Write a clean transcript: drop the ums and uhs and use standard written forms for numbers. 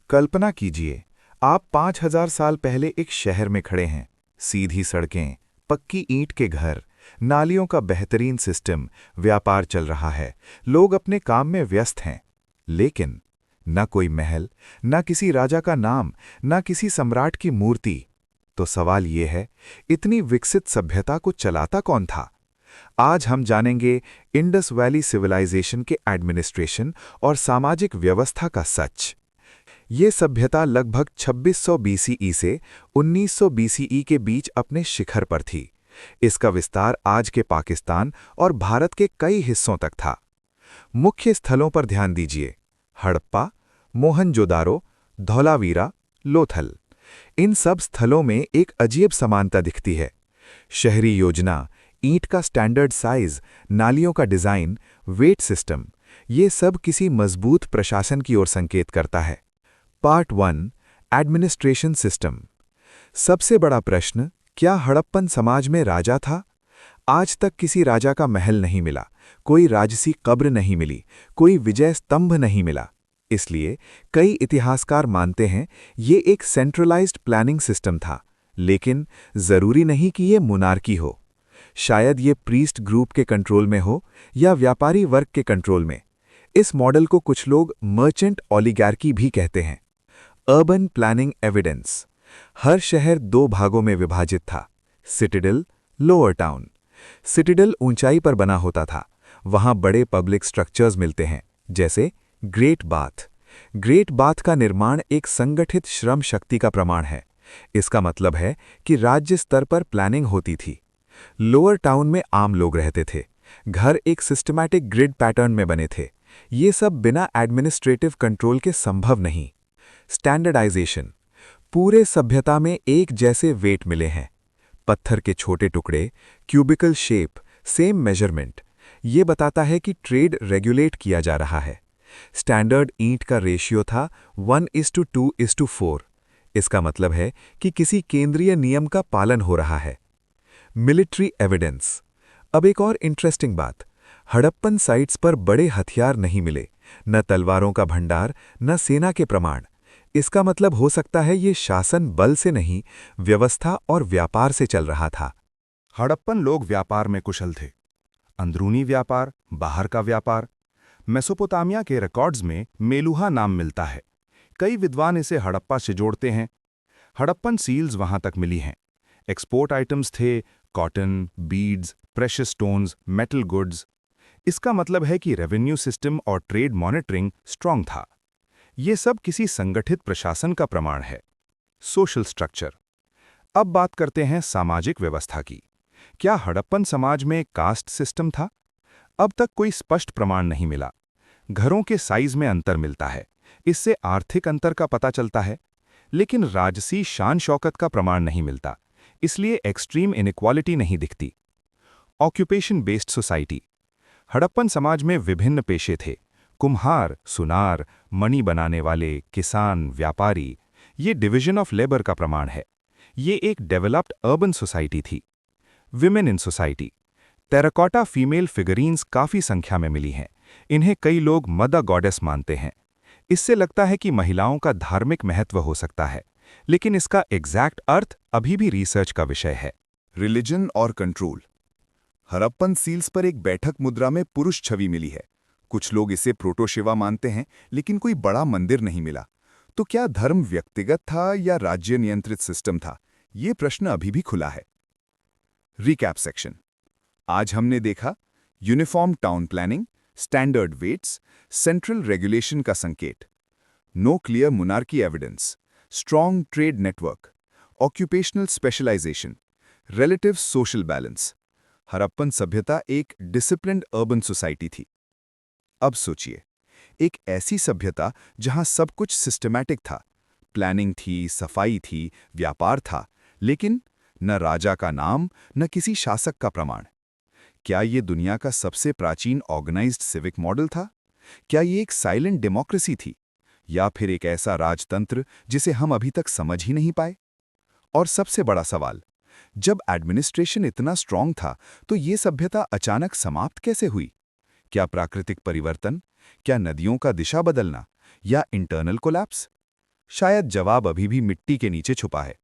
कल्पना कीजिए, आप 5000 साल पहले एक शहर में खड़े हैं। सीधी सड़कें, पक्की ईंट के घर, नालियों का बेहतरीन सिस्टम, व्यापार चल रहा है, लोग अपने काम में व्यस्त हैं। लेकिन न कोई महल, न किसी राजा का नाम, न किसी सम्राट की मूर्ति। तो सवाल ये है, इतनी विकसित सभ्यता को चलाता कौन था? आज हम जानेंगे इंडस वैली सिविलाइजेशन के एडमिनिस्ट्रेशन और सामाजिक व्यवस्था का सच। ये सभ्यता लगभग 2600 बीसीई से 1900 बीसीई के बीच अपने शिखर पर थी। इसका विस्तार आज के पाकिस्तान और भारत के कई हिस्सों तक था। मुख्य स्थलों पर ध्यान दीजिए। हड़प्पा, मोहनजोदारो, धौलावीरा, लोथल। इन सब स्थलों में एक अजीब समानता दिखती है। शहरी योजना, ईंट का स्टैंडर्ड साइज, नालियों का डिजाइन, वेट सिस्टम, ये सब किसी मजबूत प्रशासन की ओर संकेत करता है। Part 1, administration system. सबसे बड़ा प्रश्न, क्या हड़प्पन समाज में राजा था? आज तक किसी राजा का महल नहीं मिला, कोई राजसी कब्र नहीं मिली, कोई विजय स्तंभ नहीं मिला। इसलिए कई इतिहासकार मानते हैं ये एक सेंट्रलाइज्ड प्लानिंग सिस्टम था। लेकिन जरूरी नहीं कि ये मोनार्की हो। शायद ये प्रीस्ट ग्रुप के कंट्रोल में हो या व्यापारी वर्ग के कंट्रोल में। इस मॉडल को कुछ लोग मर्चेंट ओलिगार्की भी कहते हैं। Urban planning evidence. हर शहर 2 भागों में विभाजित था, सिटिडल, लोअर टाउन। सिटिडल ऊंचाई पर बना होता था। वहां बड़े पब्लिक स्ट्रक्चर्स मिलते हैं, जैसे ग्रेट बाथ। ग्रेट बाथ का निर्माण एक संगठित श्रम शक्ति का प्रमाण है। इसका मतलब है कि राज्य स्तर पर प्लानिंग होती थी। लोअर टाउन में आम लोग रहते थे। घर एक सिस्टमैटिक ग्रिड पैटर्न में बने थे। ये सब बिना एडमिनिस्ट्रेटिव कंट्रोल के संभव नहीं। स्टैंडर्डाइजेशन। पूरे सभ्यता में एक जैसे वेट मिले हैं। पत्थर के छोटे टुकड़े, क्यूबिकल शेप, सेम मेजरमेंट। ये बताता है कि ट्रेड रेगुलेट किया जा रहा है। स्टैंडर्ड ईंट का रेशियो था 1:2:4। इसका मतलब है कि किसी केंद्रीय नियम का पालन हो रहा है। Military evidence. अब एक और इंटरेस्टिंग बात, हड़प्पन साइट्स पर बड़े हथियार नहीं मिले, न तलवारों का भंडार, न सेना के प्रमाण। इसका मतलब हो सकता है ये शासन बल से नहीं, व्यवस्था और व्यापार से चल रहा था। हड़प्पन लोग व्यापार में कुशल थे। अंदरूनी व्यापार, बाहर का व्यापार। मेसोपोटामिया के रिकॉर्ड्स में मेलुहा नाम मिलता है। कई विद्वान इसे हड़प्पा से जोड़ते हैं। हड़प्पन सील्स वहां तक मिली हैं। एक्सपोर्ट आइटम्स थे cotton, beads, precious stones, metal goods. इसका मतलब है कि रेवेन्यू सिस्टम और ट्रेड मॉनिटरिंग स्ट्रांग था। ये सब किसी संगठित प्रशासन का प्रमाण है। Social structure. अब बात करते हैं सामाजिक व्यवस्था की। क्या हड़प्पन समाज में कास्ट सिस्टम था? अब तक कोई स्पष्ट प्रमाण नहीं मिला। घरों के साइज में अंतर मिलता है, इससे आर्थिक अंतर का पता चलता है। लेकिन राजसी शान शौकत का प्रमाण नहीं मिलता, इसलिए एक्सट्रीम इनइक्वालिटी नहीं दिखती। Occupation based society. हड़प्पन समाज में विभिन्न पेशे थे। कुम्हार, सुनार, मणि बनाने वाले, किसान, व्यापारी। ये डिवीजन ऑफ लेबर का प्रमाण है। ये एक डेवलप्ड अर्बन सोसाइटी थी। Women in society. Terracotta female figurines काफी संख्या में मिली हैं। इन्हें कई लोग मदर गॉडेस मानते हैं। इससे लगता है कि महिलाओं का धार्मिक महत्व हो सकता है, लेकिन इसका एग्जैक्ट अर्थ अभी भी रिसर्च का विषय है। रिलीजन और कंट्रोल। हड़प्पन सील्स पर एक बैठक मुद्रा में पुरुष छवि मिली है। कुछ लोग इसे प्रोटोशिवा मानते हैं, लेकिन कोई बड़ा मंदिर नहीं मिला। तो क्या धर्म व्यक्तिगत था या राज्य नियंत्रित सिस्टम था? ये प्रश्न अभी भी खुला है। Recap section. आज हमने देखा uniform town planning, standard weights, central regulation का संकेत, no clear monarchy evidence, strong trade network, occupational specialisation, relative social balance. Harappan सभ्यता एक डिसिप्लिन्ड अर्बन सोसाइटी थी। अब सोचिए, एक ऐसी सभ्यता जहां सब कुछ सिस्टमैटिक था, प्लानिंग थी, सफाई थी, व्यापार था, लेकिन न राजा का नाम, न किसी शासक का प्रमाण। क्या ये दुनिया का सबसे प्राचीन ऑर्गेनाइज्ड सिविक मॉडल था? क्या ये एक साइलेंट डेमोक्रेसी थी, या फिर एक ऐसा राजतंत्र जिसे हम अभी तक समझ ही नहीं पाए? और सबसे बड़ा सवाल, जब एडमिनिस्ट्रेशन इतना स्ट्रांग था, तो ये सभ्यता अचानक समाप्त कैसे हुई? क्या प्राकृतिक परिवर्तन, क्या नदियों का दिशा बदलना, या इंटरनल कोलैप्स? शायद जवाब अभी भी मिट्टी के नीचे छुपा है।